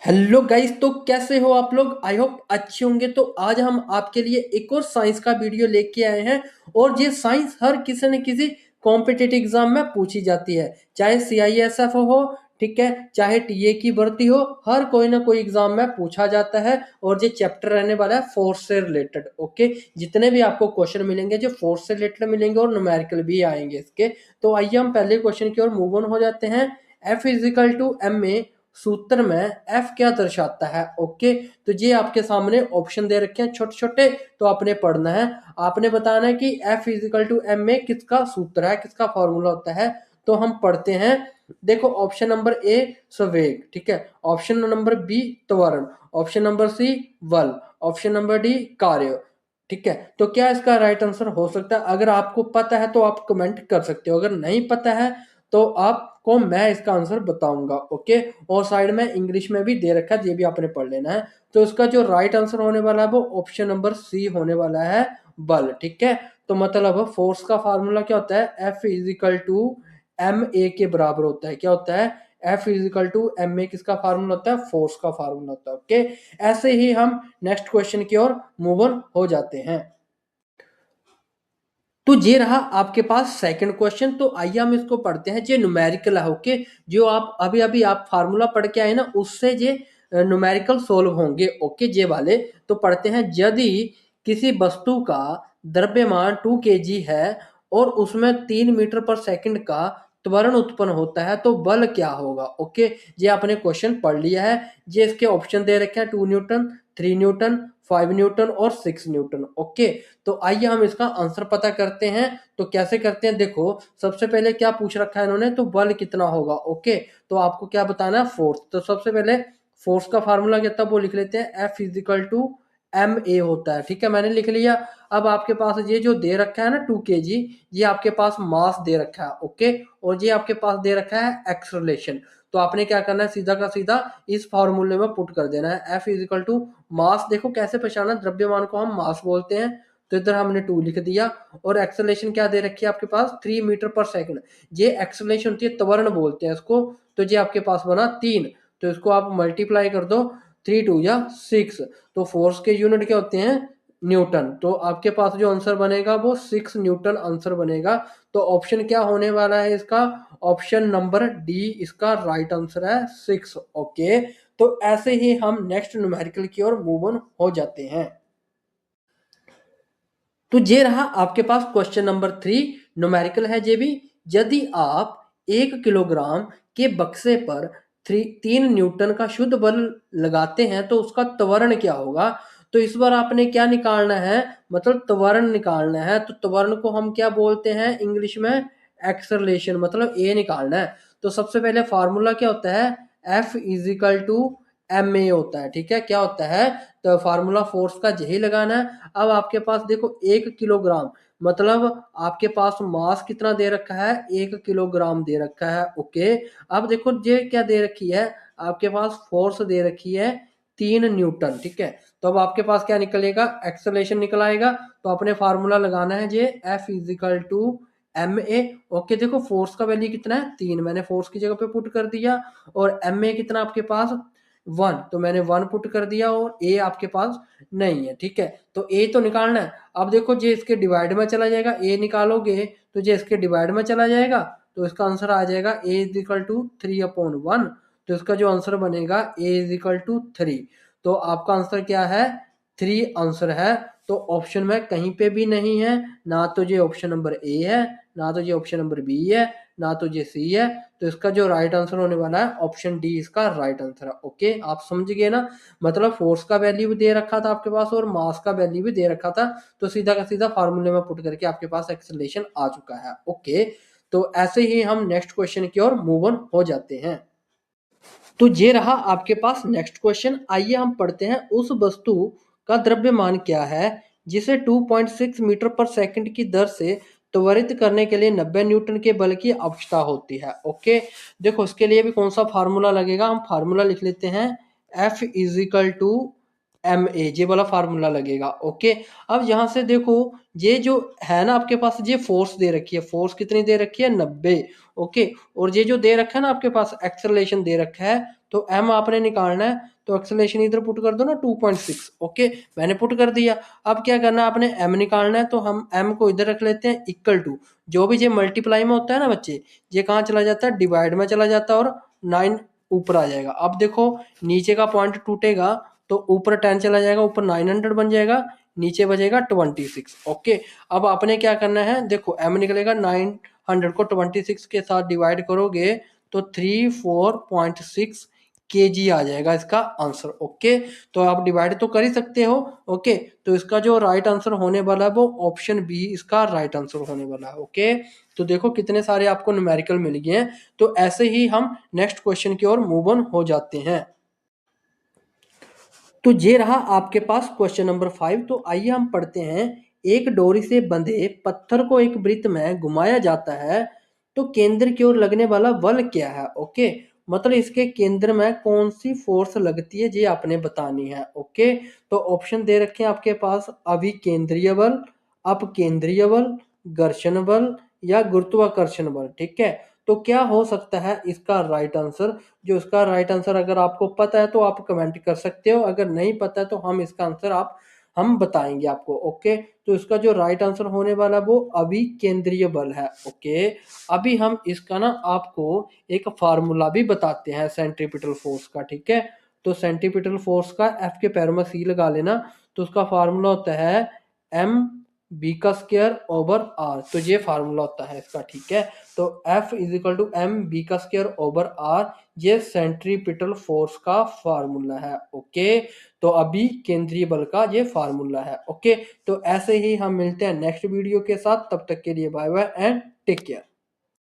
Hello guys, तो कैसे हो आप लोग? आई होप अच्छे होंगे। तो आज हम आपके लिए एक और साइंस का वीडियो लेके आए हैं। और ये साइंस हर किसी न किसी कॉम्पिटिटिव एग्जाम में पूछी जाती है, चाहे सीआईएसएफ हो, ठीक है, चाहे टीए की भर्ती हो, हर कोई ना कोई एग्जाम में पूछा जाता है। और ये चैप्टर रहने वाला है फोर्स से रिलेटेड। ओके, जितने भी आपको क्वेश्चन मिलेंगे जो फोर्स से रिलेटेड मिलेंगे और न्यूमेरिकल भी आएंगे इसके। तो आइए हम पहले क्वेश्चन की ओर मूव ऑन हो जाते हैं। एफ इजिकल टू एम में सूत्र में एफ क्या दर्शाता है? ओके, तो ये आपके सामने ऑप्शन दे रखे हैं छोटे छोटे, तो आपने पढ़ना है। आपने बताना है कि एफ इजिकल टू एम में किसका सूत्र है, किसका फॉर्मूला होता है। तो हम पढ़ते हैं। देखो, ऑप्शन नंबर ए संवेग, ठीक है, ऑप्शन नंबर बी त्वरण, ऑप्शन नंबर सी बल, ऑप्शन नंबर डी कार्य। ठीक है, तो क्या इसका राइट आंसर हो सकता है? अगर आपको पता है तो आप कमेंट कर सकते हो, अगर नहीं पता है तो आपको मैं इसका आंसर बताऊंगा। ओके, और साइड में इंग्लिश में भी दे रखा है, ये भी आपने पढ़ लेना है। तो इसका जो राइट आंसर होने वाला है वो ऑप्शन नंबर सी होने वाला है, बल। ठीक है, तो मतलब फोर्स का फार्मूला क्या होता है? F equal to M A के बराबर होता है। क्या होता है? F equal to M A किसका फार्मूला होता है? फोर्स का फार्मूला होता है। ओके, ऐसे ही हम नेक्स्ट क्वेश्चन की ओर मूव ऑन हो जाते हैं। तो ये रहा आपके पास सेकंड क्वेश्चन। तो आइए हम इसको पढ़ते हैं। ये न्यूमेरिकल है। ओके, जो आप अभी अभी आप फार्मूला पढ़ के आए ना, उससे ये न्यूमेरिकल सोल्व होंगे। ओके, ये वाले तो पढ़ते हैं। यदि किसी वस्तु का द्रव्यमान 2 kg है और उसमें 3 मीटर पर सेकंड का त्वरण उत्पन्न होता है, तो बल क्या होगा? ओके, ये आपने क्वेश्चन पढ़ लिया है। ये इसके ऑप्शन दे रखे हैं 2 न्यूटन, 3 न्यूटन, 5 न्यूटन और 6 न्यूटन। ओके, तो आइए हम इसका आंसर पता करते हैं। तो कैसे करते हैं? देखो, सबसे पहले क्या पूछ रखा है इन्होंने, तो बल कितना होगा। ओके, तो आपको क्या बताना है? फोर्स। तो सबसे पहले फोर्स का फार्मूला क्या था वो लिख लेते हैं। F equal to M A होता है। ठीक है, मैंने लिख लिया। अब आपके पास ये जो दे रखा है ना 2 kg, ये आपके पास मास दे रखा है। ओके, और ये आपके पास दे रखा है एक्सलेशन। तो आपने क्या करना है? सीधा का सीधा इस फॉर्मूले में पुट कर देना है। एफ इजिकल टू मास, देखो कैसे पहचाना, द्रव्यमान को हम मास बोलते हैं, तो इधर हमने 2 लिख दिया। और एक्सेलरेशन क्या दे रखी है आपके पास? 3 मीटर पर सेकंड। ये एक्सेलरेशन होती है, त्वरण बोलते हैं इसको। तो ये आपके पास बना 3। तो इसको आप मल्टीप्लाई कर दो, 3 2 6। तो फोर्स के यूनिट क्या होते हैं? न्यूटन। तो आपके पास जो आंसर बनेगा वो 6 न्यूटन आंसर बनेगा। तो ऑप्शन क्या होने वाला है इसका? ऑप्शन नंबर डी इसका राइट आंसर है, 6। ओके, तो ऐसे ही हम नेक्स्ट न्यूमेरिकल की ओर मूव ऑन हो जाते हैं। तो ये रहा आपके पास क्वेश्चन नंबर 3, न्यूमेरिकल है ये भी। यदि आप 1 किलोग्राम के बक्से पर 3 न्यूटन का शुद्ध बल लगाते हैं तो उसका त्वरण क्या होगा? तो इस बार आपने क्या निकालना है? मतलब त्वरण निकालना है। तो त्वरण को हम क्या बोलते हैं इंग्लिश में? एक्सलेशन, मतलब ए निकालना है। तो सबसे पहले फार्मूला क्या होता है? F equal to M A होता है। ठीक है, क्या होता है? तो फार्मूला फोर्स का यही लगाना है। अब आपके पास देखो 1 किलोग्राम, मतलब आपके पास मास कितना दे रखा है? 1 किलोग्राम दे रखा है। ओके, अब देखो ये क्या दे रखी है आपके पास? फोर्स दे रखी है 3 न्यूटन। ठीक है, तो अब आपके पास क्या निकलेगा? एक्सेलरेशन निकल आएगा। तो आपने फार्मूला लगाना है ये F equal to M A. Okay, देखो फोर्स का वैल्यू कितना है? 3, मैंने फोर्स की जगह पे पुट कर दिया। और एम ए कितना आपके पास? 1, तो मैंने 1 पुट कर दिया। और ए आपके पास नहीं है। ठीक है, तो ए तो निकालना है। अब देखो ये इसके डिवाइड में चला जाएगा, ए निकालोगे तो ये इसके डिवाइड में चला जाएगा। तो इसका आंसर आ जाएगा ए इज इक्वल टू 3/1। तो इसका जो आंसर बनेगा ए इज इक्वल टू 3। तो आपका आंसर क्या है? 3 आंसर है। तो ऑप्शन में कहीं पे भी नहीं है, ना तो ये ऑप्शन नंबर ए है, ना तो ये ऑप्शन नंबर बी है, ना तो ये सी है। तो इसका जो राइट आंसर होने वाला है ऑप्शन डी इसका राइट आंसर है। ओके, आप समझ गए ना? मतलब फोर्स का वैल्यू भी दे रखा था आपके पास और मास का वैल्यू भी दे रखा था। तो सीधा का सीधा फार्मूले में पुट करके आपके पास एक्सेलरेशन आ चुका है। ओके, तो ऐसे ही हम नेक्स्ट क्वेश्चन की ओर मूव ऑन हो जाते हैं। तो ये रहा आपके पास नेक्स्ट क्वेश्चन। आइए हम पढ़ते हैं। उस वस्तु का द्रव्यमान क्या है जिसे 2.6 मीटर पर सेकंड की दर से त्वरित करने के लिए 90 न्यूटन के बल की आवश्यकता होती है? ओके, देखो इसके लिए भी कौन सा फार्मूला लगेगा? हम फार्मूला लिख लेते हैं। F equal to M A ये वाला फार्मूला लगेगा। ओके, अब यहाँ से देखो, ये जो है ना आपके पास, ये फोर्स दे रखी है, फोर्स कितनी दे रखी है 90। ओके, और ये जो दे रखा है ना आपके पास एक्सेलरेशन दे रखा है, तो एम आपने निकालना है, तो एक्सेलरेशन इधर पुट कर दो ना 2.6। ओके, मैंने पुट कर दिया। अब क्या करना है, आपने एम निकालना है, तो हम एम को इधर रख लेते हैं इक्वल टू, जो भी ये मल्टीप्लाई में होता है ना बच्चे, ये कहाँ चला जाता है, डिवाइड में चला जाता है, और 9 ऊपर आ जाएगा। अब देखो नीचे का पॉइंट टूटेगा तो ऊपर 10 चला जाएगा, ऊपर 900 बन जाएगा, नीचे बचेगा 26। ओके, अब आपने क्या करना है, देखो एम निकलेगा, 900 को 26 के साथ डिवाइड करोगे तो 34.6 kg आ जाएगा इसका आंसर। ओके, तो आप डिवाइड तो कर ही सकते हो। ओके, तो इसका जो राइट आंसर होने वाला है वो ऑप्शन बी इसका राइट आंसर होने वाला है। ओके, तो देखो कितने सारे आपको न्यूमेरिकल मिल गए हैं। तो ऐसे ही हम नेक्स्ट क्वेश्चन की ओर मूव ऑन हो जाते हैं। तो ये रहा आपके पास क्वेश्चन नंबर 5। तो आइए हम पढ़ते हैं। एक डोरी से बंधे पत्थर को एक वृत्त में घुमाया जाता है, तो केंद्र की ओर लगने वाला बल क्या है। ओके, मतलब इसके केंद्र में कौन सी फोर्स लगती है ये आपने बतानी है। ओके, तो ऑप्शन दे रखे हैं आपके पास, अभिकेंद्रीय बल, अपकेंद्रीय बल, घर्षण बल या गुरुत्वाकर्षण बल। ठीक है, तो क्या हो सकता है इसका राइट आंसर। जो इसका राइट आंसर अगर आपको पता है तो आप कमेंट कर सकते हो, अगर नहीं पता है तो हम इसका आंसर हम बताएंगे आपको। ओके, तो इसका जो राइट आंसर होने वाला वो अभी केंद्रीय बल है। ओके, अभी हम इसका ना आपको एक फार्मूला भी बताते हैं सेंट्रीपिटल फोर्स का। ठीक है, तो सेंट्रीपिटल फोर्स का एफ के पैरों में सी लगा लेना। तो उसका फार्मूला होता है एम बी का स्क्वायर ओवर आर, तो ये फार्मूला होता है इसका। ठीक है, तो F is equal to M V का स्क्वायर ओवर आर, ये सेंट्रीपिटल फोर्स का फार्मूला है। ओके, तो अभी केंद्रीय बल का ये फार्मूला है। ओके, तो ऐसे ही हम मिलते हैं नेक्स्ट वीडियो के साथ, तब तक के लिए bye bye and take care.